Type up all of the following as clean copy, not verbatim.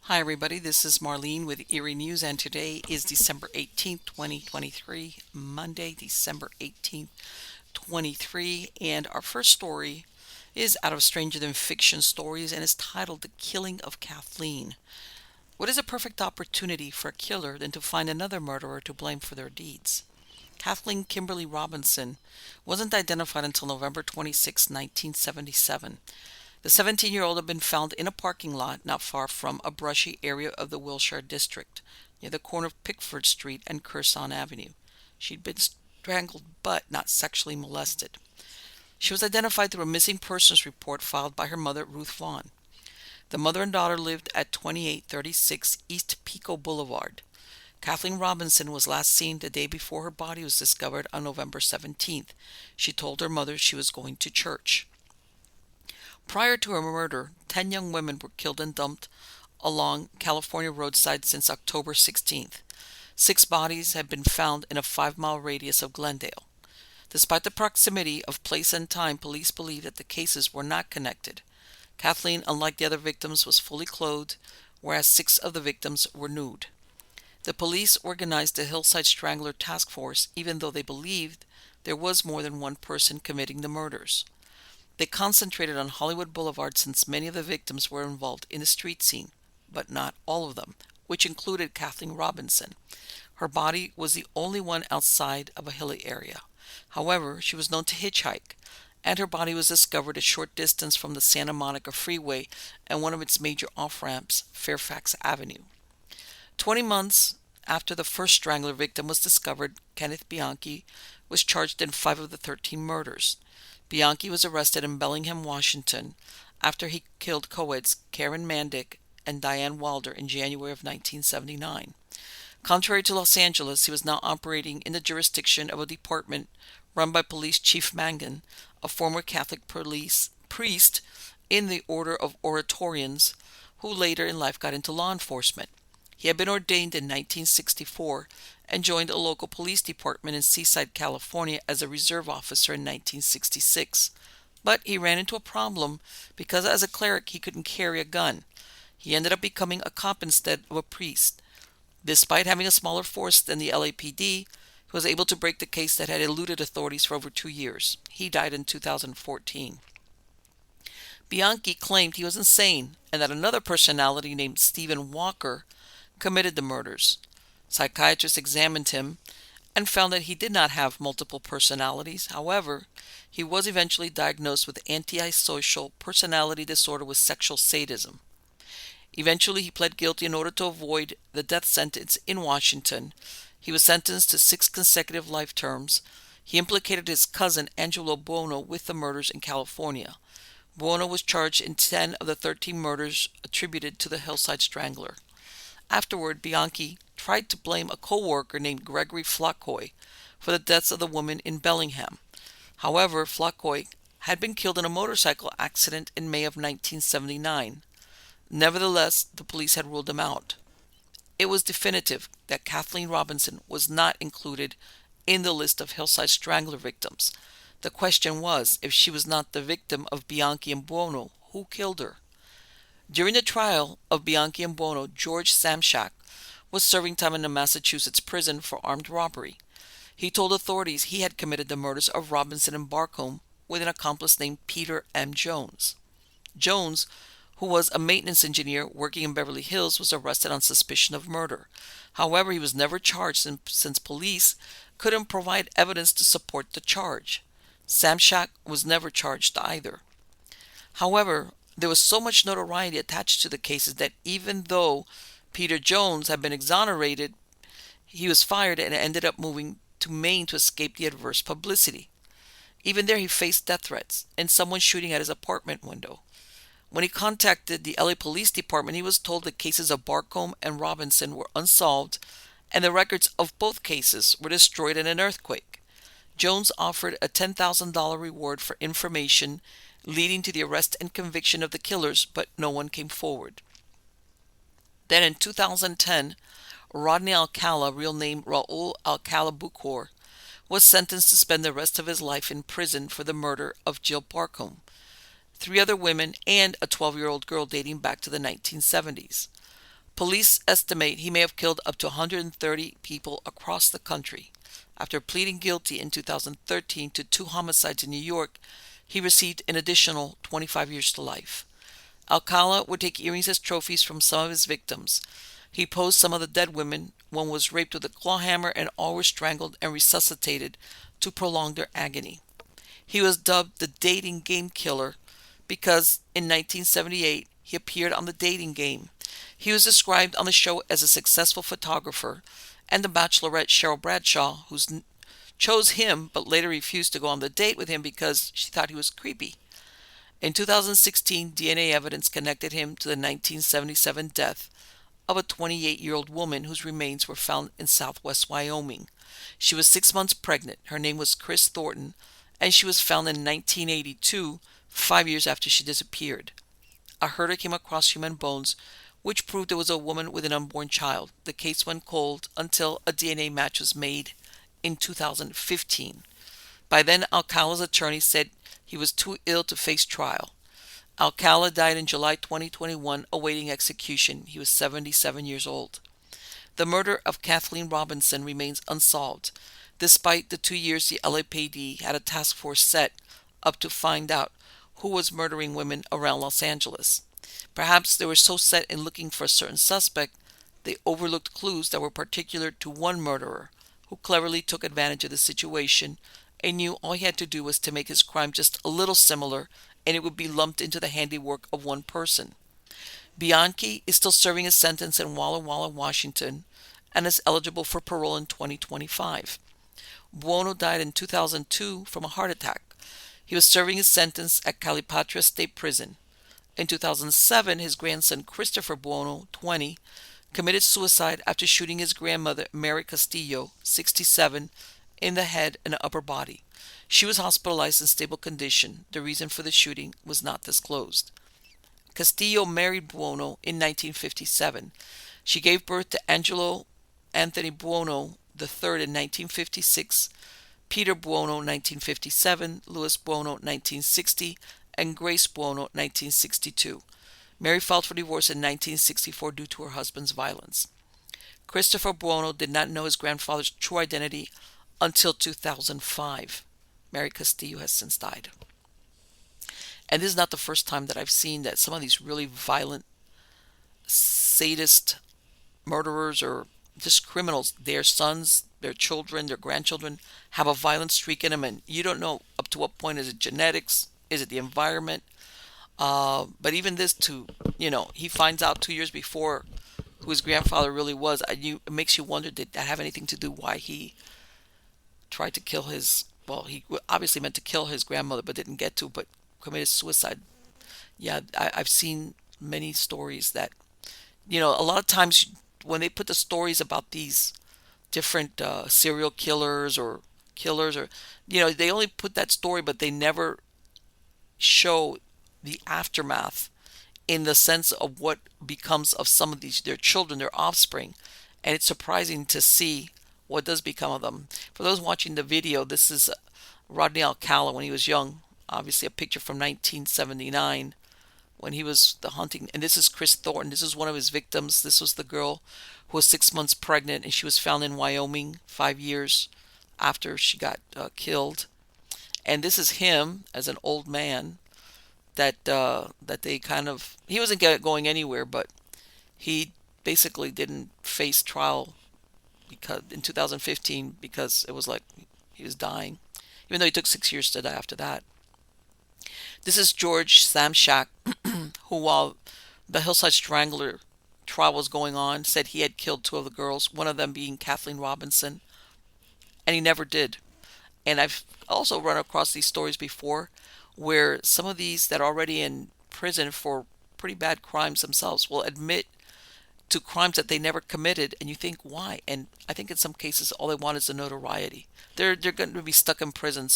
Hi, everybody. This is Marlene with Eerie News, and today is December 18th, 2023, Monday, December 18th, 2023. And our first story is out of Stranger Than Fiction Stories and is titled The Killing of Kathleen. What is a perfect opportunity for a killer than to find another murderer to blame for their deeds? Kathleen Kimberly Robinson wasn't identified until November 26, 1977. The 17-year-old had been found in a parking lot not far from a brushy area of the Wilshire district, near the corner of Pickford Street and Curzon Avenue. She'd been strangled but not sexually molested. She was identified through a missing persons report filed by her mother, Ruth Vaughn. The mother and daughter lived at 2836 East Pico Boulevard. Kathleen Robinson was last seen the day before her body was discovered on November 17th. She told her mother she was going to church. Prior to her murder, 10 young women were killed and dumped along California roadsides since October 16th. 6 bodies had been found in a 5-mile radius of Glendale. Despite the proximity of place and time, police believe that the cases were not connected. Kathleen, unlike the other victims, was fully clothed, whereas 6 of the victims were nude. The police organized the Hillside Strangler Task Force, even though they believed there was more than one person committing the murders. They concentrated on Hollywood Boulevard since many of the victims were involved in the street scene, but not all of them, which included Kathleen Robinson. Her body was the only one outside of a hilly area. However, she was known to hitchhike, and her body was discovered a short distance from the Santa Monica Freeway and one of its major off-ramps, Fairfax Avenue. 20 months after the first strangler victim was discovered, Kenneth Bianchi was charged in 5 of the 13 murders. Bianchi was arrested in Bellingham, Washington, after he killed co-eds Karen Mandick and Diane Wilder in January of 1979. Contrary to Los Angeles, he was now operating in the jurisdiction of a department run by Police Chief Mangan, a former Catholic priest in the Order of Oratorians, who later in life got into law enforcement. He had been ordained in 1964 and joined a local police department in Seaside, California as a reserve officer in 1966. But he ran into a problem because as a cleric he couldn't carry a gun. He ended up becoming a cop instead of a priest. Despite having a smaller force than the LAPD, he was able to break the case that had eluded authorities for over 2 years. He died in 2014. Bianchi claimed he was insane and that another personality named Stephen Walker committed the murders. Psychiatrists examined him and found that he did not have multiple personalities. However, he was eventually diagnosed with antisocial personality disorder with sexual sadism. Eventually, he pled guilty in order to avoid the death sentence in Washington. He was sentenced to 6 consecutive life terms. He implicated his cousin Angelo Buono with the murders in California. Buono was charged in 10 of the 13 murders attributed to the Hillside Strangler. Afterward, Bianchi tried to blame a co-worker named Gregory Flaccoy for the deaths of the women in Bellingham. However, Flaccoy had been killed in a motorcycle accident in May of 1979. Nevertheless, the police had ruled him out. It was definitive that Kathleen Robinson was not included in the list of Hillside Strangler victims. The question was, if she was not the victim of Bianchi and Buono, who killed her? During the trial of Bianchi and Buono, George Samshak was serving time in a Massachusetts prison for armed robbery. He told authorities he had committed the murders of Robinson and Barcombe with an accomplice named Peter M. Jones. Jones, who was a maintenance engineer working in Beverly Hills, was arrested on suspicion of murder. However, he was never charged since police couldn't provide evidence to support the charge. Samshak was never charged either. However, there was so much notoriety attached to the cases that even though Peter Jones had been exonerated, he was fired and ended up moving to Maine to escape the adverse publicity. Even there, he faced death threats and someone shooting at his apartment window. When he contacted the LA Police Department, he was told the cases of Barcombe and Robinson were unsolved and the records of both cases were destroyed in an earthquake. Jones offered a $10,000 reward for information leading to the arrest and conviction of the killers, but no one came forward. Then in 2010, Rodney Alcala, real name Raul Alcala Bucor, was sentenced to spend the rest of his life in prison for the murder of Jill Barcombe, 3 other women, and a 12-year-old girl dating back to the 1970s. Police estimate he may have killed up to 130 people across the country. After pleading guilty in 2013 to 2 homicides in New York, he received an additional 25 years to life. Alcala would take earrings as trophies from some of his victims. He posed some of the dead women. One was raped with a claw hammer, and all were strangled and resuscitated to prolong their agony. He was dubbed the dating game killer because in 1978 he appeared on the dating game. He was described on the show as a successful photographer, and the Bachelorette Cheryl Bradshaw, who chose him but later refused to go on the date with him because she thought he was creepy. In 2016, DNA evidence connected him to the 1977 death of a 28-year-old woman whose remains were found in southwest Wyoming. She was 6 months pregnant. Her name was Chris Thornton, and she was found in 1982, 5 years after she disappeared. A herder came across human bones, which proved it was a woman with an unborn child. The case went cold until a DNA match was made in 2015. By then, Alcala's attorney said he was too ill to face trial. Alcala died in July 2021, awaiting execution. He was 77 years old. The murder of Kathleen Robinson remains unsolved, despite the 2 years the LAPD had a task force set up to find out who was murdering women around Los Angeles. Perhaps they were so set in looking for a certain suspect, they overlooked clues that were particular to one murderer, who cleverly took advantage of the situation and knew all he had to do was to make his crime just a little similar, and it would be lumped into the handiwork of one person. Bianchi is still serving his sentence in Walla Walla, Washington, and is eligible for parole in 2025. Buono died in 2002 from a heart attack. He was serving his sentence at Calipatria State Prison. In 2007, his grandson Christopher Buono, 20, committed suicide after shooting his grandmother, Mary Castillo, 67, in the head and upper body. She was hospitalized in stable condition. The reason for the shooting was not disclosed. Castillo married Buono in 1957. She gave birth to Angelo Anthony Buono III in 1956, Peter Buono 1957, Louis Buono 1960, and Grace Buono 1962. Mary filed for divorce in 1964 due to her husband's violence. Christopher Buono did not know his grandfather's true identity until 2005. Mary Castillo has since died. And this is not the first time that I've seen that some of these really violent, sadist murderers or just criminals, their sons, their children, their grandchildren have a violent streak in them, and you don't know up to what point. Is it genetics? Is it the environment? But even this he finds out 2 years before who his grandfather really was. It makes you wonder, did that have anything to do why he tried to kill he obviously meant to kill his grandmother but didn't get to, but committed suicide. Yeah, I've seen many stories that, a lot of times when they put the stories about these different serial killers or they only put that story, but they never show the aftermath in the sense of what becomes of some of their children, their offspring. And it's surprising to see what does become of them. For those watching the video, this is Rodney Alcala when he was young. Obviously a picture from 1979 when he was the hunting. And this is Chris Thornton. This is one of his victims. This was the girl who was 6 months pregnant, and she was found in Wyoming 5 years after she got killed. And this is him as an old man that they he wasn't going anywhere, but he basically didn't face trial because in 2015 because it was like he was dying, even though he took 6 years to die after that. This is George Samshak, who, while the Hillside Strangler trial was going on, said he had killed 2 of the girls, one of them being Kathleen Robinson, and he never did. And I've also run across these stories before where some of these that are already in prison for pretty bad crimes themselves will admit to crimes that they never committed, and you think, why? And I think in some cases all they want is the notoriety. They're going to be stuck in prison,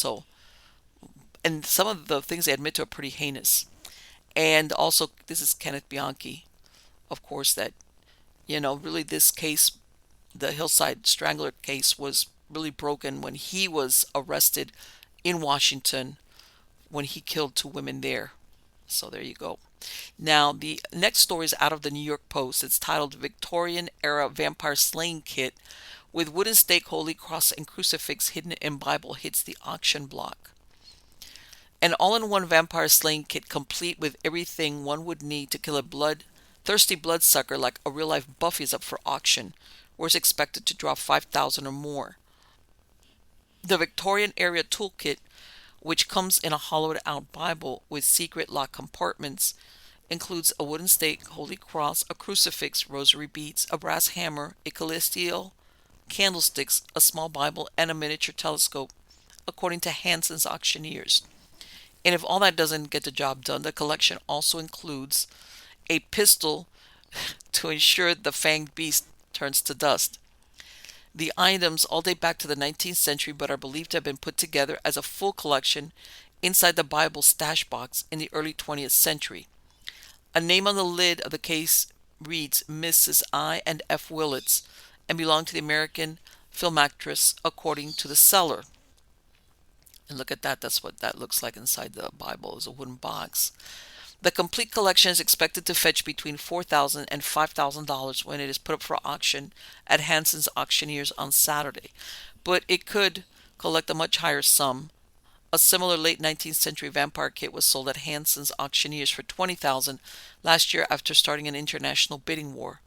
and some of the things they admit to are pretty heinous. And also, this is Kenneth Bianchi, of course, that, really this case, the Hillside Strangler case, was really broken when he was arrested in Washington when he killed 2 women there. So there you go. Now, the next story is out of the New York Post. It's titled Victorian-era Vampire Slaying Kit with Wooden Stake, Holy Cross, and Crucifix Hidden in Bible hits the auction block. An all-in-one vampire slaying kit complete with everything one would need to kill a thirsty bloodsucker like a real-life Buffy is up for auction, or is expected to draw 5,000 or more. The Victorian area toolkit, which comes in a hollowed-out Bible with secret lock compartments, includes a wooden stake, holy cross, a crucifix, rosary beads, a brass hammer, a celestial, candlesticks, a small Bible, and a miniature telescope, according to Hanson's auctioneers. And if all that doesn't get the job done, the collection also includes a pistol to ensure the fanged beast turns to dust. The items all date back to the 19th century but are believed to have been put together as a full collection inside the Bible stash box in the early 20th century. A name on the lid of the case reads Mrs. I. and F. Willits and belonged to the American film actress, according to the seller. And look at that, that's what that looks like inside the Bible, is a wooden box. The complete collection is expected to fetch between $4,000 and $5,000 when it is put up for auction at Hanson's auctioneers on Saturday. But it could collect a much higher sum. A similar late 19th century vampire kit was sold at Hanson's auctioneers for $20,000 last year after starting an international bidding war.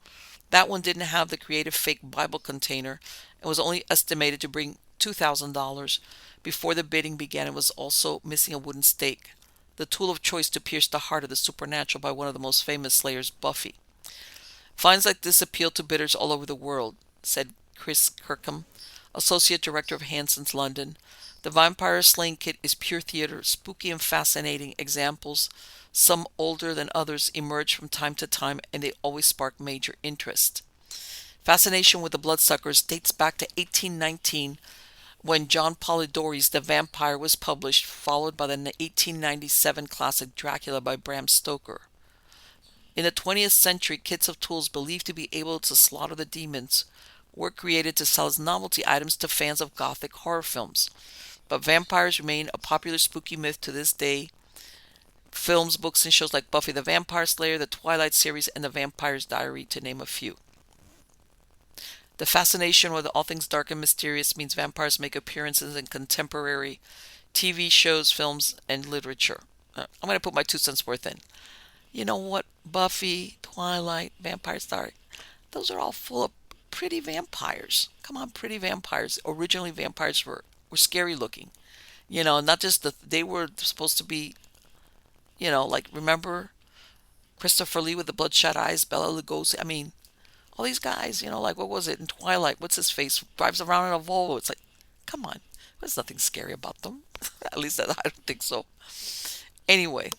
That one didn't have the creative fake Bible container and was only estimated to bring $2,000 before the bidding began. It was also missing a wooden stake, the tool of choice to pierce the heart of the supernatural by one of the most famous slayers, Buffy. Finds like this appeal to bidders all over the world, said Chris Kirkham, Associate Director of Hanson's London. The Vampire Slaying Kit is pure theater, spooky and fascinating. Examples, some older than others, emerge from time to time, and they always spark major interest. Fascination with the bloodsuckers dates back to 1819, when John Polidori's The Vampire was published, followed by the 1897 classic Dracula by Bram Stoker. In the 20th century, kits of tools believed to be able to slaughter the demons were created to sell as novelty items to fans of gothic horror films. But vampires remain a popular spooky myth to this day. Films, books, and shows like Buffy the Vampire Slayer, the Twilight series, and The Vampire's Diary, to name a few. The fascination with all things dark and mysterious means vampires make appearances in contemporary TV shows, films, and literature. I'm going to put my 2 cents worth in. You know what? Buffy, Twilight, Vampire's Diary, those are all full of pretty vampires. Come on, pretty vampires. Originally, vampires were scary looking. You know, not just they were supposed to be, like, remember Christopher Lee with the bloodshot eyes, Bela Lugosi? I mean, all these guys, like, what was it in Twilight? What's his face? Drives around in a Volvo. It's like, come on. There's nothing scary about them. At least I don't think so. Anyway,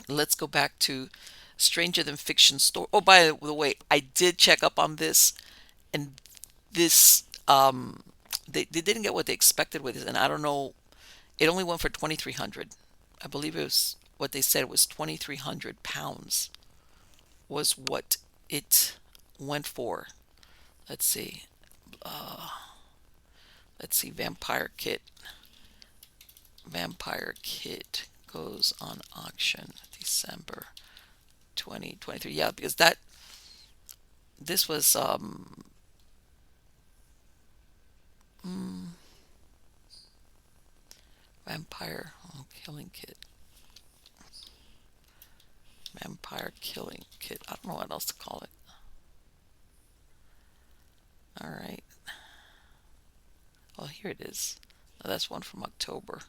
let's go back to Stranger Than Fiction story. Oh, by the way, I did check up on this, and this, they didn't get what they expected with it, and I don't know. It only went for 2,300. I believe it was what they said. It was 2,300 pounds was what it went for. Let's see. Vampire Kit. Vampire Kit goes on auction December 2023. Yeah, because this was Vampire Killing Kit. Vampire Killing Kit. I don't know what else to call it. Alright. Well, here it is. Oh, that's one from October.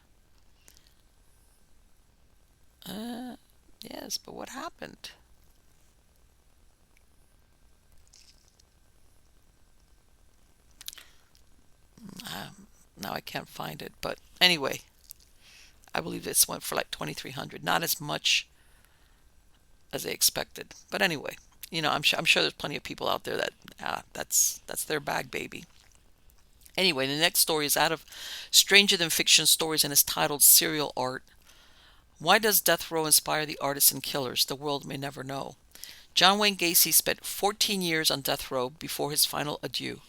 Yes, but what happened? Now I can't find it. But anyway, I believe this went for like 2,300. Not as much as they expected. But anyway, I'm sure there's plenty of people out there that that's their bag, baby. Anyway, the next story is out of Stranger Than Fiction Stories and is titled Serial Art. Why does death row inspire the artists and killers? The world may never know. John Wayne Gacy spent 14 years on death row before his final adieu.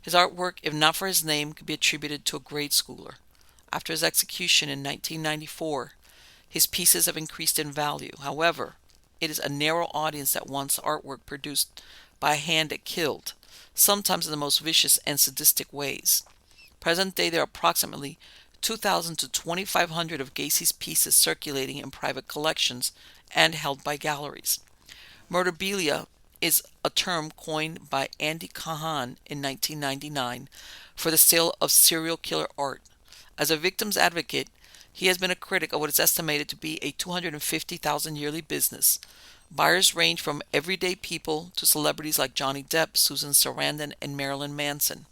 His artwork, if not for his name, could be attributed to a grade schooler. After his execution in 1994, His pieces have increased in value. However, it is a narrow audience that wants artwork produced by a hand that killed, sometimes in the most vicious and sadistic ways. Present day, there are approximately 2,000 to 2,500 of Gacy's pieces circulating in private collections and held by galleries. Murderabilia is a term coined by Andy Kahan in 1999 for the sale of serial killer art. As a victim's advocate, he has been a critic of what is estimated to be a 250,000 yearly business. Buyers range from everyday people to celebrities like Johnny Depp, Susan Sarandon, and Marilyn Manson.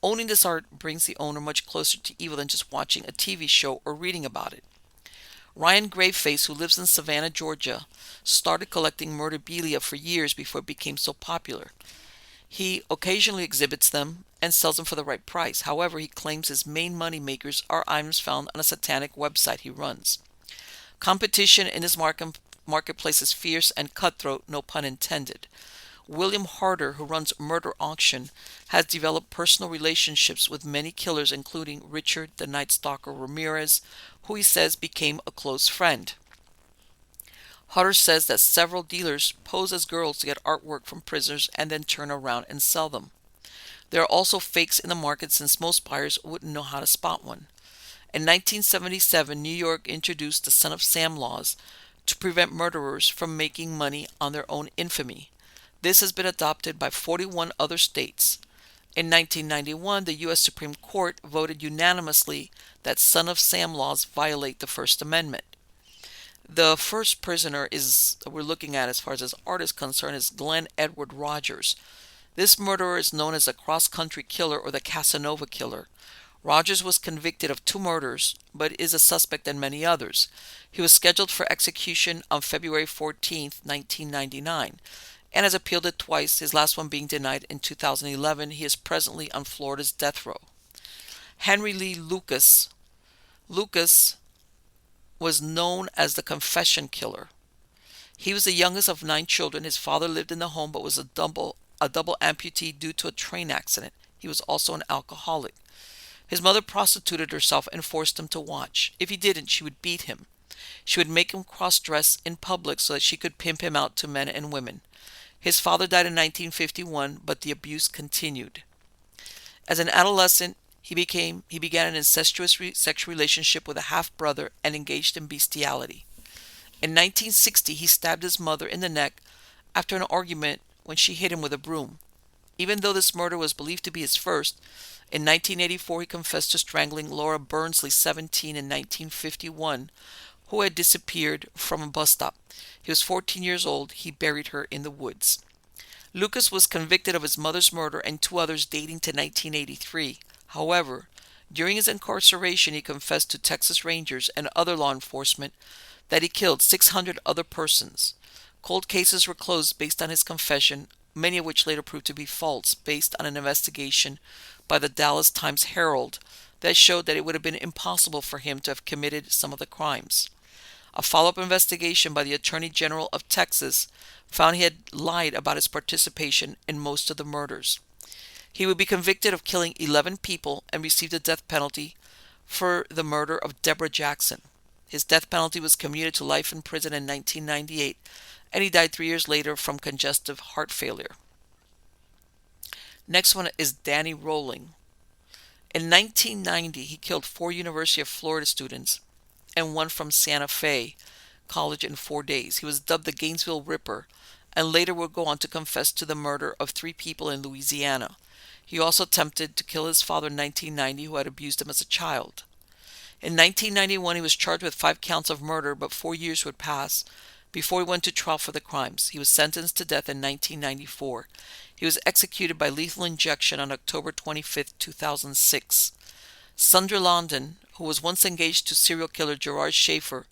Owning this art brings the owner much closer to evil than just watching a TV show or reading about it. Ryan Graveface, who lives in Savannah, Georgia, started collecting murderabilia for years before it became so popular. He occasionally exhibits them and sells them for the right price. However, he claims his main money makers are items found on a satanic website he runs. Competition in this marketplace is fierce and cutthroat, no pun intended. William Harder, who runs Murder Auction, has developed personal relationships with many killers, including Richard the Night Stalker Ramirez, who he says became a close friend. Harder says that several dealers pose as girls to get artwork from prisoners and then turn around and sell them. There are also fakes in the market since most buyers wouldn't know how to spot one. In 1977, New York introduced the Son of Sam laws to prevent murderers from making money on their own infamy. This has been adopted by 41 other states. In 1991, the U.S. Supreme Court voted unanimously that Son of Sam laws violate the First Amendment. The first prisoner we're looking at as far as his art is concerned is Glenn Edward Rogers. This murderer is known as the cross-country killer or the Casanova killer. Rogers was convicted of 2 murders, but is a suspect in many others. He was scheduled for execution on February 14, 1999. And has appealed it twice, his last one being denied in 2011. He is presently on Florida's death row. Henry Lee Lucas. Lucas was known as the Confession Killer. He was the youngest of 9 children. His father lived in the home but was a double amputee due to a train accident. He was also an alcoholic. His mother prostituted herself and forced him to watch. If he didn't, she would beat him. She would make him cross-dress in public so that she could pimp him out to men and women. His father died in 1951, but the abuse continued. As an adolescent, he began an incestuous sexual relationship with a half-brother and engaged in bestiality. In 1960, he stabbed his mother in the neck after an argument when she hit him with a broom. Even though this murder was believed to be his first, in 1984 he confessed to strangling Laura Burnsley, 17, in 1951, who had disappeared from a bus stop. He was 14 years old. He buried her in the woods. Lucas was convicted of his mother's murder and 2 others dating to 1983. However, during his incarceration, he confessed to Texas Rangers and other law enforcement that he killed 600 other persons. Cold cases were closed based on his confession, many of which later proved to be false, based on an investigation by the Dallas Times-Herald that showed that it would have been impossible for him to have committed some of the crimes. A follow-up investigation by the Attorney General of Texas found he had lied about his participation in most of the murders. He would be convicted of killing 11 people and received a death penalty for the murder of Deborah Jackson. His death penalty was commuted to life in prison in 1998, and he died 3 years later from congestive heart failure. Next one is Danny Rolling. In 1990, he killed 4 University of Florida students and 1 from Santa Fe College in 4 days. He was dubbed the Gainesville Ripper and later would go on to confess to the murder of 3 people in Louisiana. He also attempted to kill his father in 1990, who had abused him as a child. In 1991, he was charged with 5 counts of murder, but 4 years would pass before he went to trial for the crimes. He was sentenced to death in 1994. He was executed by lethal injection on October 25, 2006. Sandra London, who was once engaged to serial killer Gerard Schaefer,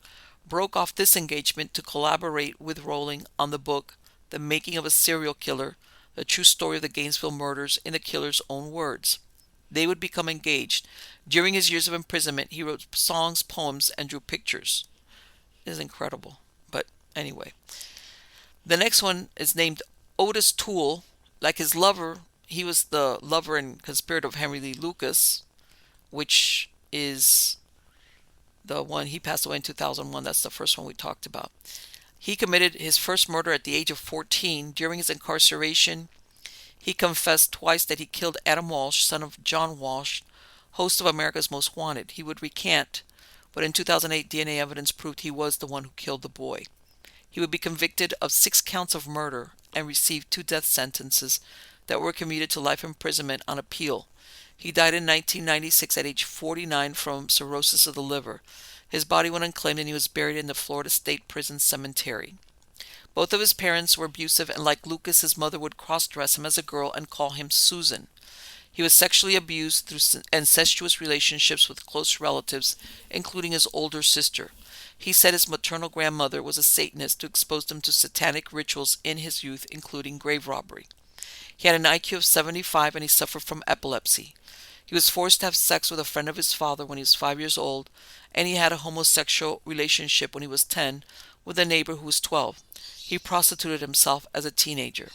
broke off this engagement to collaborate with Rowling on the book The Making of a Serial Killer, the true story of the Gainesville murders in the killer's own words. They would become engaged. During his years of imprisonment, he wrote songs, poems, and drew pictures. It is incredible. But anyway. The next one is named Otis Toole. Like his lover, he was the lover and conspirator of Henry Lee Lucas, which is The one he passed away in 2001. That's the first one we talked about. He committed his first murder at the age of 14. During his incarceration, he confessed twice that he killed Adam Walsh, son of John Walsh, host of America's Most Wanted. He would recant, but in 2008, DNA evidence proved he was the one who killed the boy. He would be convicted of 6 counts of murder and received 2 death sentences that were commuted to life imprisonment on appeal. He died in 1996 at age 49 from cirrhosis of the liver. His body went unclaimed and he was buried in the Florida State Prison Cemetery. Both of his parents were abusive, and like Lucas, his mother would cross-dress him as a girl and call him Susan. He was sexually abused through incestuous relationships with close relatives, including his older sister. He said his maternal grandmother was a Satanist who exposed him to satanic rituals in his youth, including grave robbery. He had an IQ of 75 and he suffered from epilepsy. He was forced to have sex with a friend of his father when he was 5 years old, and he had a homosexual relationship when he was 10 with a neighbor who was 12. He prostituted himself as a teenager.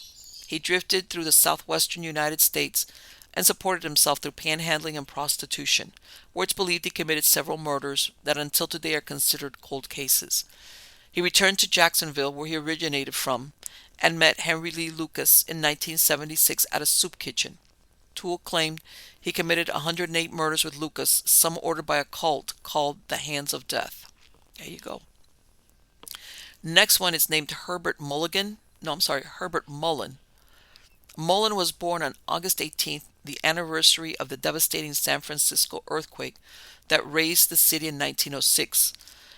He drifted through the southwestern United States and supported himself through panhandling and prostitution, where it's believed he committed several murders that until today are considered cold cases. He returned to Jacksonville, where he originated from, and met Henry Lee Lucas in 1976 at a soup kitchen. Toole claimed he committed 108 murders with Lucas, some ordered by a cult called the Hands of Death. There you go. Next one is named Herbert Mulligan. No, I'm sorry, Herbert Mullen. Mullen was born on August 18th, the anniversary of the devastating San Francisco earthquake that razed the city in 1906.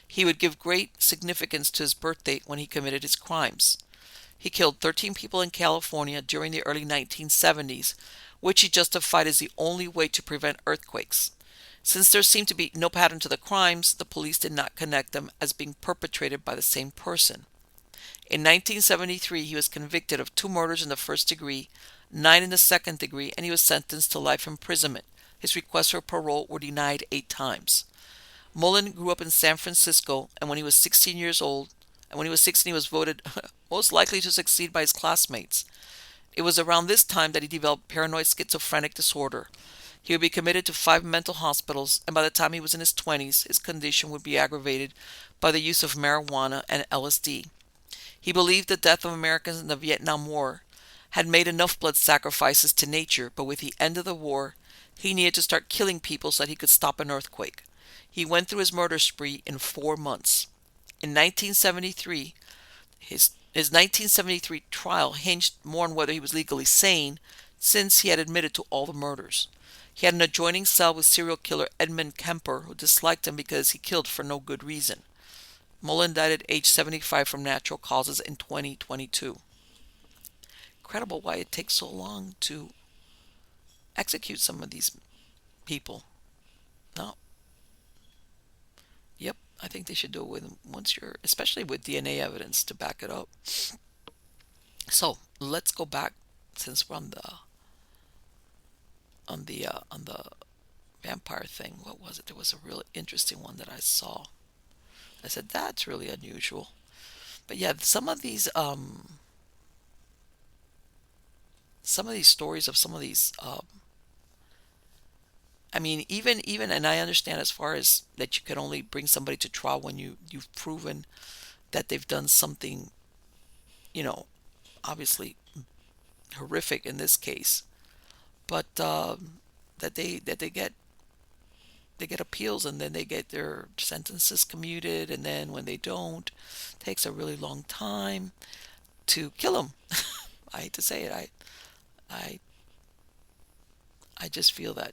He would give great significance to his birthday when he committed his crimes. He killed 13 people in California during the early 1970s, which he justified as the only way to prevent earthquakes. Since there seemed to be no pattern to the crimes, the police did not connect them as being perpetrated by the same person. In 1973, he was convicted of 2 murders in the first degree, 9 in the second degree, and he was sentenced to life imprisonment. His requests for parole were denied 8 times. Mullen grew up in San Francisco, and when he was 16 years old, he was voted most likely to succeed by his classmates. It was around this time that he developed paranoid schizophrenic disorder. He would be committed to 5 mental hospitals, and by the time he was in his 20s, his condition would be aggravated by the use of marijuana and LSD. He believed the death of Americans in the Vietnam War had made enough blood sacrifices to nature, but with the end of the war, he needed to start killing people so that he could stop an earthquake. He went through his murder spree in 4 months. In 1973, his 1973 trial hinged more on whether he was legally sane, since he had admitted to all the murders. He had an adjoining cell with serial killer Edmund Kemper, who disliked him because he killed for no good reason. Mullen died at age 75 from natural causes in 2022. Incredible why it takes so long to execute some of these people. No. Yep, I think they should do it especially with DNA evidence to back it up. So let's go back, since we're on the vampire thing. What was it? There was a really interesting one that I saw. I said that's really unusual. But yeah, some of these stories of some of these I mean, even and I understand as far as that you can only bring somebody to trial when you've proven that they've done something, obviously horrific in this case, but that they get appeals, and then they get their sentences commuted, and then when they don't, it takes a really long time to kill them. I hate to say it. I just feel that,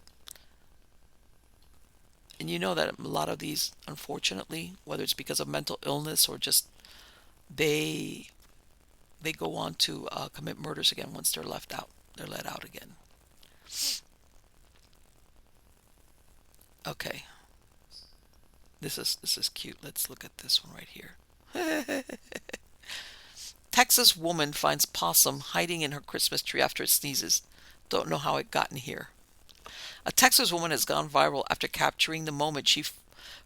and you know that a lot of these, unfortunately, whether it's because of mental illness or just they go on to commit murders again once they're let out again. Okay, this is cute. Let's look at this one right here. Texas woman finds possum hiding in her Christmas tree after it sneezes. Don't know how it got in here. A Texas woman has gone viral after capturing the moment she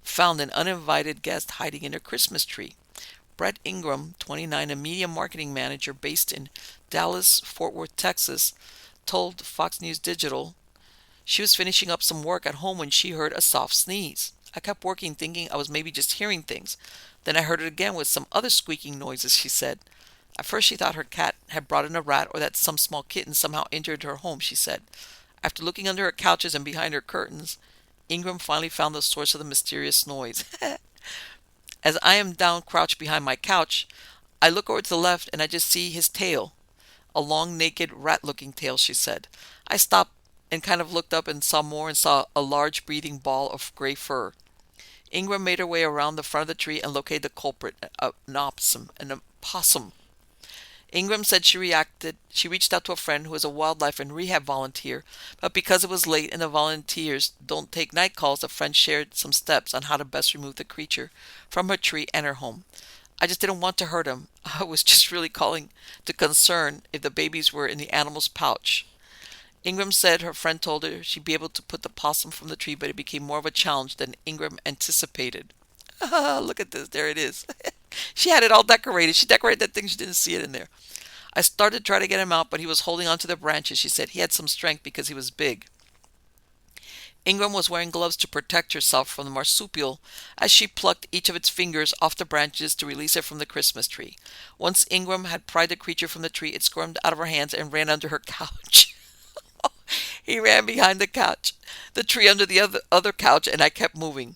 found an uninvited guest hiding in her Christmas tree. Brett Ingram, 29, a media marketing manager based in Dallas, Fort Worth, Texas, told Fox News Digital she was finishing up some work at home when she heard a soft sneeze. I kept working thinking I was maybe just hearing things. Then I heard it again with some other squeaking noises, she said. At first she thought her cat had brought in a rat or that some small kitten somehow entered her home, she said. After looking under her couches and behind her curtains, Ingram finally found the source of the mysterious noise. As I am down crouched behind my couch, I look over to the left and I just see his tail. A long, naked, rat-looking tail, she said. I stopped and kind of looked up and saw more and saw a large breathing ball of gray fur. Ingram made her way around the front of the tree and located the culprit, an opossum. An opossum. Ingram said she reached out to a friend who is a wildlife and rehab volunteer, but because it was late and the volunteers don't take night calls, the friend shared some steps on how to best remove the creature from her tree and her home. I just didn't want to hurt him. I was just really calling to concern if the babies were in the animal's pouch. Ingram said her friend told her she'd be able to put the possum from the tree, but it became more of a challenge than Ingram anticipated. Look at this. There it is. She had it all decorated. She decorated that thing. She didn't see it in there. I started to try to get him out, but he was holding onto the branches, she said. He had some strength because he was big. Ingram was wearing gloves to protect herself from the marsupial as she plucked each of its fingers off the branches to release it from the Christmas tree. Once Ingram had pried the creature from the tree, it squirmed out of her hands and ran under her couch. He ran behind the couch, the tree under the other couch, and I kept moving.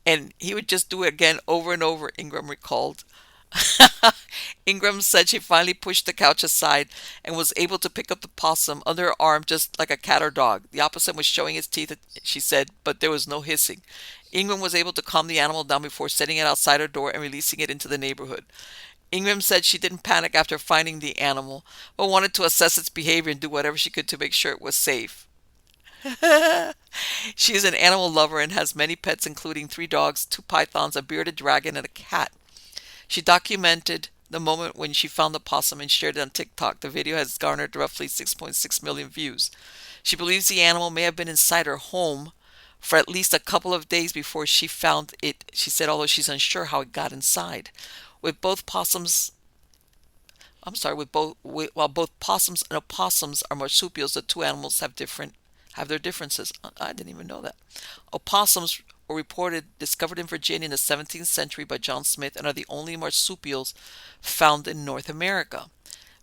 And he would just do it again over and over, Ingram recalled. Ingram said she finally pushed the couch aside and was able to pick up the possum under her arm just like a cat or dog. The opossum was showing its teeth, she said, but there was no hissing. Ingram was able to calm the animal down before setting it outside her door and releasing it into the neighborhood. Ingram said she didn't panic after finding the animal, but wanted to assess its behavior and do whatever she could to make sure it was safe. She is an animal lover and has many pets, including 3 dogs, 2 pythons, a bearded dragon, and a cat. She documented the moment when she found the possum and shared it on TikTok. The video has garnered roughly 6.6 million views. She believes the animal may have been inside her home for at least a couple of days before she found it, she said, although she's unsure how it got inside. While both possums and opossums are marsupials, the two animals have their differences. I didn't even know that. Opossums were discovered in Virginia in the 17th century by John Smith and are the only marsupials found in North America.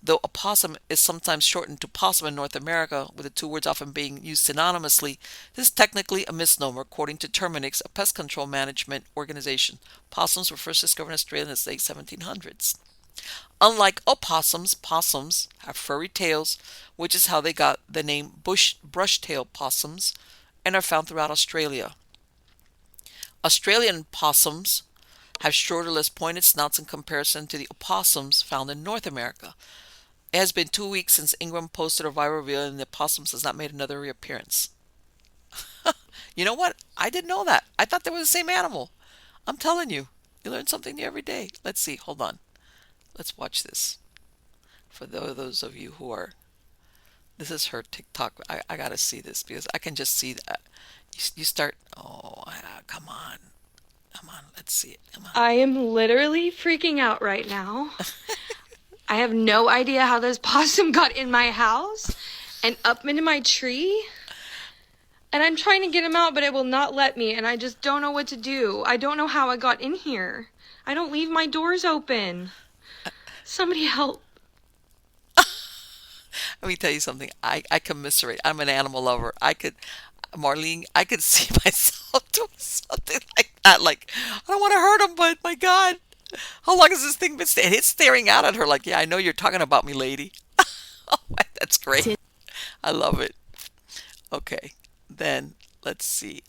Though opossum is sometimes shortened to possum in North America, with the two words often being used synonymously, this is technically a misnomer, according to Terminix, a pest control management organization. Possums were first discovered in Australia in the late 1700s. Unlike opossums, possums have furry tails, which is how they got the name brush-tailed possums, and are found throughout Australia. Australian possums have shorter, less pointed snouts in comparison to the opossums found in North America. It has been 2 weeks since Ingram posted a viral reveal and the opossums has not made another reappearance. You know what? I didn't know that. I thought they were the same animal. I'm telling you, you learn something new every day. Let's see. Hold on. Let's watch this. For those of you who are... This is her TikTok. I got to see this because I can just see that. You start... Oh, come on. Come on. Let's see it. Come on. I am literally freaking out right now. I have no idea how this possum got in my house and up into my tree. And I'm trying to get him out, but it will not let me. And I just don't know what to do. I don't know how I got in here. I don't leave my doors open. Somebody help. Let me tell you something. I commiserate. I'm an animal lover. Marlene, I could see myself doing something like that. Like, I don't want to hurt him, but my God, how long has this thing been staying? It's staring out at her like, yeah, I know you're talking about me, lady. Oh, that's great. I love it. Okay, then let's see.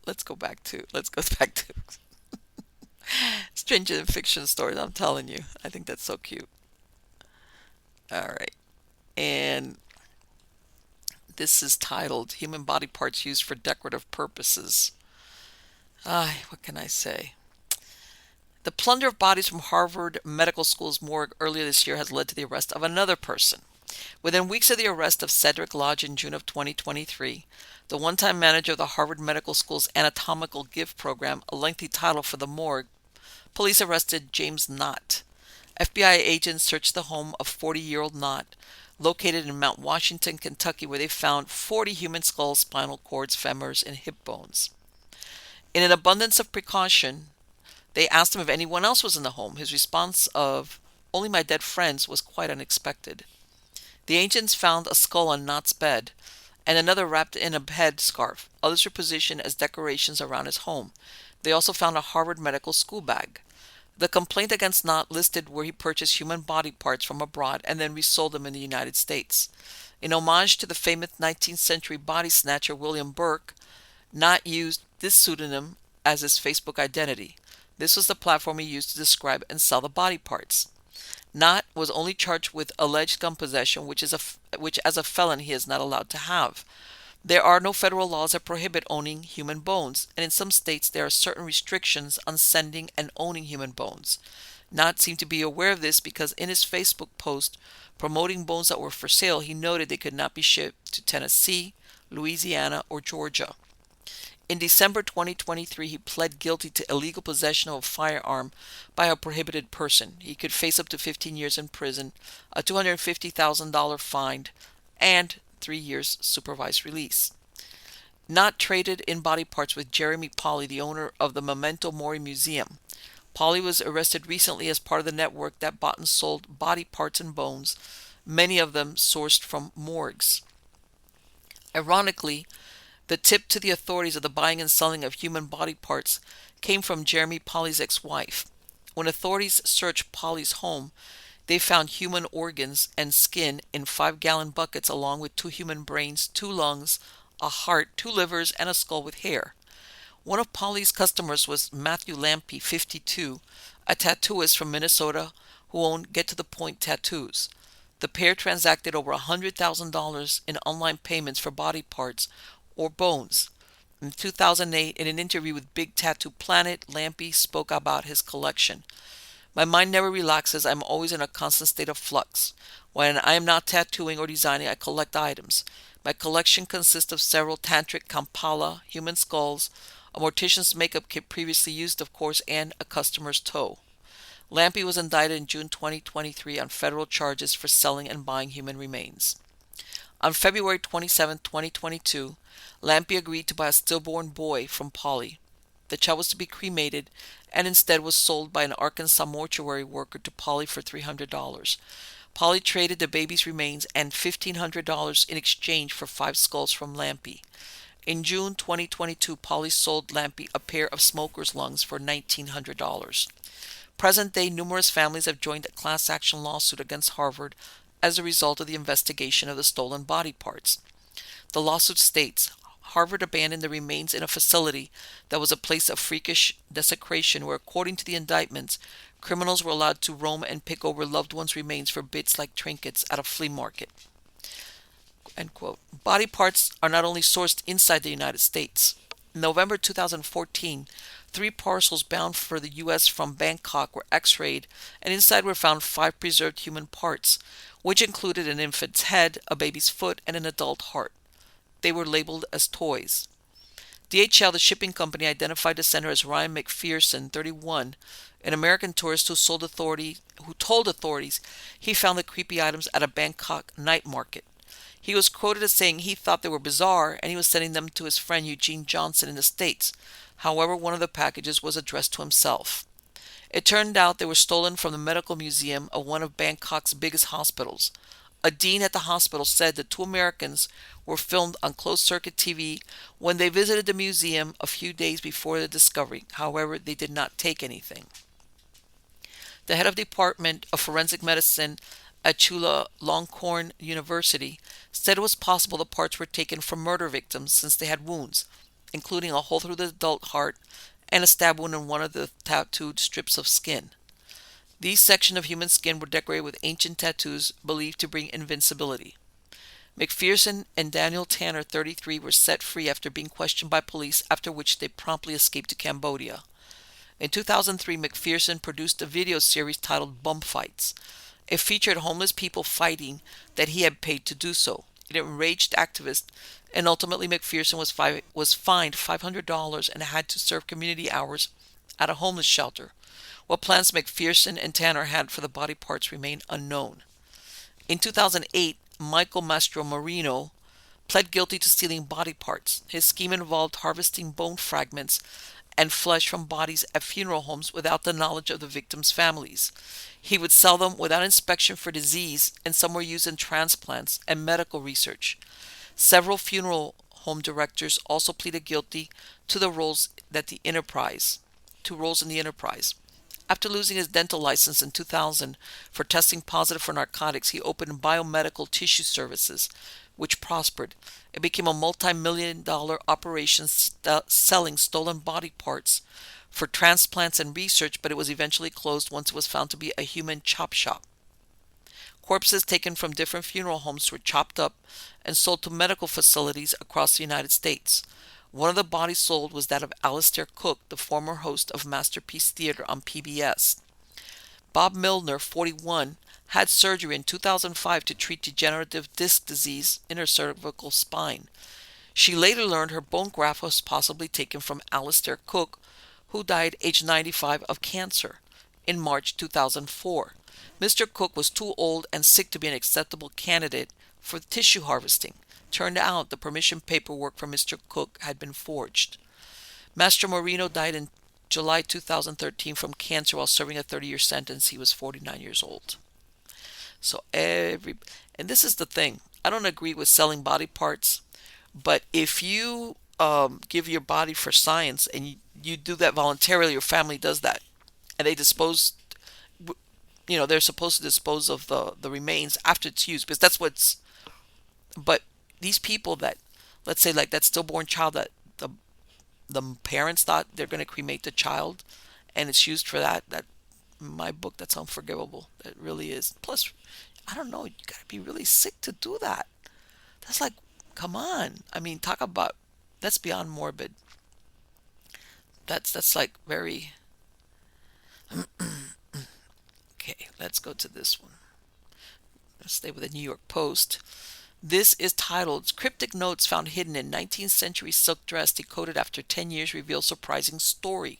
Let's go back to Stranger Fiction stories. I'm telling you, I think that's so cute. All right, and this is titled "Human Body Parts Used for Decorative Purposes." What can I say? The plunder of bodies from Harvard Medical School's morgue earlier this year has led to the arrest of another person. Within weeks of the arrest of Cedric Lodge in June of 2023, the one-time manager of the Harvard Medical School's Anatomical Gift Program, a lengthy title for the morgue, police arrested James Knott. FBI agents searched the home of 40-year-old Knott, located in Mount Washington, Kentucky, where they found 40 human skulls, spinal cords, femurs, and hip bones. In an abundance of precaution, they asked him if anyone else was in the home. His response of, "Only my dead friends," was quite unexpected. The agents found a skull on Knott's bed and another wrapped in a head scarf. Others were positioned as decorations around his home. They also found a Harvard Medical School bag. The complaint against Knott listed where he purchased human body parts from abroad and then resold them in the United States. In homage to the famous 19th century body snatcher William Burke, Knott used this pseudonym as his Facebook identity. This was the platform he used to describe and sell the body parts. Knott was only charged with alleged gun possession, which as a felon he is not allowed to have. There are no federal laws that prohibit owning human bones, and in some states there are certain restrictions on sending and owning human bones. Knott seemed to be aware of this because in his Facebook post promoting bones that were for sale, he noted they could not be shipped to Tennessee, Louisiana, or Georgia. In December 2023, he pled guilty to illegal possession of a firearm by a prohibited person. He could face up to 15 years in prison, a $250,000 fine, and 3 years supervised release. Not traded in body parts with Jeremy Polly, the owner of the Memento Mori Museum. Polly was arrested recently as part of the network that bought and sold body parts and bones, many of them sourced from morgues. Ironically, the tip to the authorities of the buying and selling of human body parts came from Jeremy Polly's ex-wife. When authorities searched Polly's home, they found human organs and skin in 5-gallon buckets along with 2 human brains, 2 lungs, a heart, 2 livers, and a skull with hair. One of Polly's customers was Matthew Lampy, 52, a tattooist from Minnesota who owned Get to the Point Tattoos. The pair transacted over $100,000 in online payments for body parts or bones. In 2008, in an interview with Big Tattoo Planet, Lampy spoke about his collection. "My mind never relaxes. I'm always in a constant state of flux. When I am not tattooing or designing, I collect items. My collection consists of several tantric kampala, human skulls, a mortician's makeup kit previously used, of course, and a customer's toe." Lampy was indicted in June 2023 on federal charges for selling and buying human remains. On February 27, 2022, Lampy agreed to buy a stillborn boy from Polly. The child was to be cremated and instead was sold by an Arkansas mortuary worker to Polly for $300. Polly traded the baby's remains and $1,500 in exchange for 5 skulls from Lampy. In June 2022, Polly sold Lampy a pair of smoker's lungs for $1,900. Present day, numerous families have joined a class action lawsuit against Harvard as a result of the investigation of the stolen body parts. The lawsuit states, Harvard abandoned the remains in a facility that was a place of freakish desecration where, according to the indictments, criminals were allowed to roam and pick over loved ones' remains for bits like trinkets at a flea market. End quote. Body parts are not only sourced inside the United States. In November 2014, 3 parcels bound for the U.S. from Bangkok were x-rayed, and inside were found 5 preserved human parts, which included an infant's head, a baby's foot, and an adult heart. They were labeled as toys. DHL, the shipping company, identified the sender as Ryan McPherson, 31, an American tourist who told authorities he found the creepy items at a Bangkok night market. He was quoted as saying he thought they were bizarre and he was sending them to his friend Eugene Johnson in the States. However, one of the packages was addressed to himself. It turned out they were stolen from the medical museum of one of Bangkok's biggest hospitals. A dean at the hospital said the 2 Americans were filmed on closed-circuit TV when they visited the museum a few days before the discovery. However, they did not take anything. The head of the Department of Forensic Medicine at Chulalongkorn University said it was possible the parts were taken from murder victims since they had wounds, including a hole through the adult heart and a stab wound in one of the tattooed strips of skin. These sections of human skin were decorated with ancient tattoos believed to bring invincibility. McPherson and Daniel Tanner, 33, were set free after being questioned by police, after which they promptly escaped to Cambodia. In 2003, McPherson produced a video series titled Bum Fights. It featured homeless people fighting that he had paid to do so. It enraged activists, and ultimately McPherson was fined $500 and had to serve community hours at a homeless shelter. What plans McPherson and Tanner had for the body parts remain unknown. In 2008, Michael Mastromarino pled guilty to stealing body parts. His scheme involved harvesting bone fragments and flesh from bodies at funeral homes without the knowledge of the victims' families. He would sell them without inspection for disease, and some were used in transplants and medical research. Several funeral home directors also pleaded guilty to the roles that the enterprise, to roles in the enterprise. After losing his dental license in 2000 for testing positive for narcotics, he opened biomedical tissue services, which prospered. It became a multi-million-dollar operation selling stolen body parts for transplants and research, but it was eventually closed once it was found to be a human chop shop. Corpses taken from different funeral homes were chopped up and sold to medical facilities across the United States. One of the bodies sold was that of Alistair Cook, the former host of Masterpiece Theater on PBS. Bob Milner, 41, had surgery in 2005 to treat degenerative disc disease in her cervical spine. She later learned her bone graft was possibly taken from Alistair Cook, who died aged 95 of cancer in March 2004. Mr. Cook was too old and sick to be an acceptable candidate for tissue harvesting. Turned out the permission paperwork for Mr. Cook had been forged. Master Moreno died in July 2013 from cancer while serving a 30-year sentence. He was 49 years old. And this is the thing. I don't agree with selling body parts, but if you give your body for science and you do that voluntarily, your family does that, and they dispose, they're supposed to dispose of the remains after it's used, because that's what's. But these people that, let's say, like that stillborn child that the parents thought they're going to cremate the child, and it's used for that. That, in my book, that's unforgivable. That really is. Plus, I don't know. You got to be really sick to do that. That's like, come on. I mean, talk about, that's beyond morbid. That's like very. Okay, let's go to this one. Let's stay with the New York Post. This is titled, Cryptic Notes Found Hidden in 19th Century Silk Dress Decoded After 10 Years Reveal Surprising Story.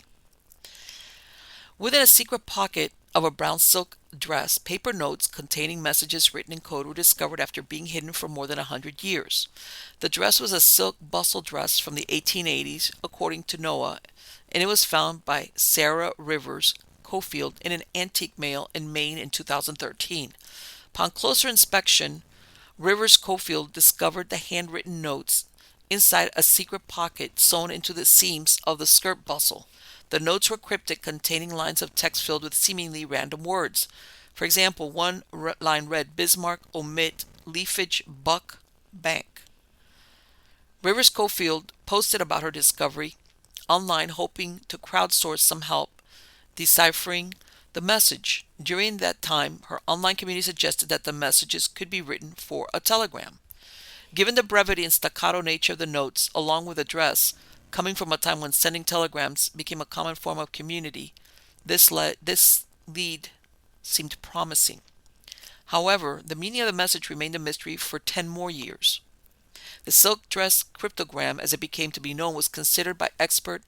Within a secret pocket of a brown silk dress, paper notes containing messages written in code were discovered after being hidden for more than 100 years. The dress was a silk bustle dress from the 1880s, according to Noah, and it was found by Sarah Rivers Cofield in an antique mail in Maine in 2013. Upon closer inspection, Rivers Cofield discovered the handwritten notes inside a secret pocket sewn into the seams of the skirt bustle. The notes were cryptic, containing lines of text filled with seemingly random words. For example, one line read, Bismarck, omit, leafage, buck, bank. Rivers Cofield posted about her discovery online, hoping to crowdsource some help deciphering the message. During that time, her online community suggested that the messages could be written for a telegram. Given the brevity and staccato nature of the notes, along with the dress, coming from a time when sending telegrams became a common form of community, this lead seemed promising. However, the meaning of the message remained a mystery for 10 more years. The silk dress cryptogram, as it became to be known, was considered by expert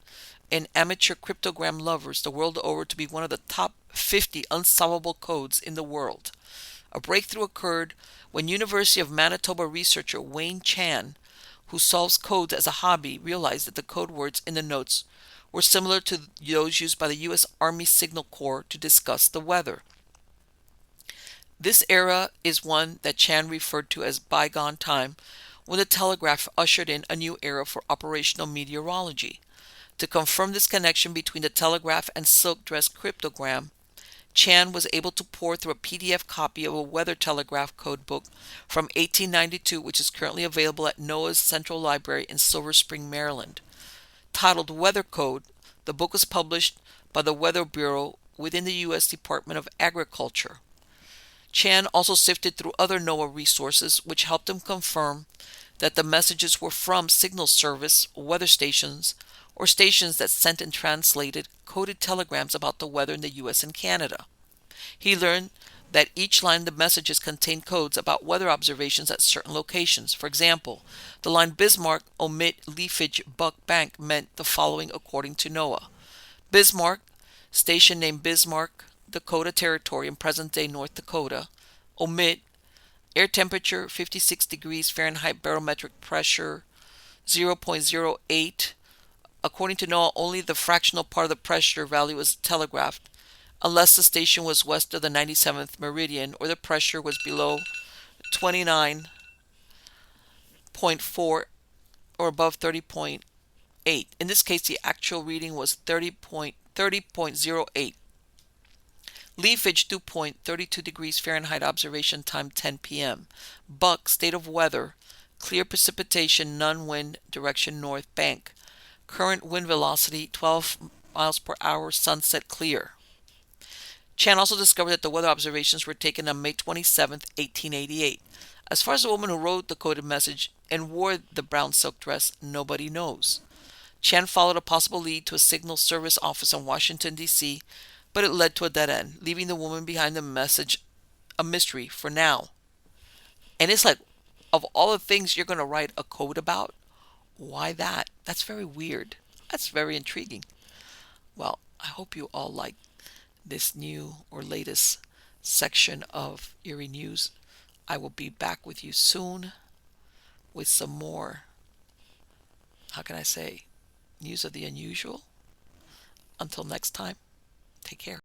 and amateur cryptogram lovers the world over to be one of the top 50 unsolvable codes in the world. A breakthrough occurred when University of Manitoba researcher Wayne Chan, who solves codes as a hobby, realized that the code words in the notes were similar to those used by the U.S. Army Signal Corps to discuss the weather. This era is one that Chan referred to as bygone time, when the telegraph ushered in a new era for operational meteorology. To confirm this connection between the telegraph and silk dress cryptogram, Chan was able to pore through a PDF copy of a weather telegraph code book from 1892, which is currently available at NOAA's Central Library in Silver Spring, Maryland. Titled Weather Code, the book was published by the Weather Bureau within the U.S. Department of Agriculture. Chan also sifted through other NOAA resources, which helped him confirm that the messages were from Signal Service, weather stations, or stations that sent and translated coded telegrams about the weather in the U.S. and Canada. He learned that each line of the messages contained codes about weather observations at certain locations. For example, the line Bismarck, omit, leafage, buck, bank meant the following according to NOAA. Bismarck, station named Bismarck, Dakota Territory in present-day North Dakota. Omit, air temperature 56 degrees Fahrenheit, barometric pressure 0.08 According to NOAA, only the fractional part of the pressure value was telegraphed, unless the station was west of the 97th meridian or the pressure was below 29.4 or above 30.8. In this case, the actual reading was 30.08. Leafage, dew point, 32 degrees Fahrenheit, observation time 10 p.m. Buck, state of weather, clear precipitation, none wind, direction north, bank. Current wind velocity 12 miles per hour, sunset clear. Chan also discovered that the weather observations were taken on May 27, 1888. As far as the woman who wrote the coded message and wore the brown silk dress, nobody knows. Chan followed a possible lead to a signal service office in Washington, D.C., but it led to a dead end, leaving the woman behind the message a mystery for now. And it's like, of all the things you're going to write a code about, why that? That's very weird. That's very intriguing. Well, I hope you all like this new or latest section of Eerie News. I will be back with you soon with some more, how can I say, news of the unusual. Until next time, take care.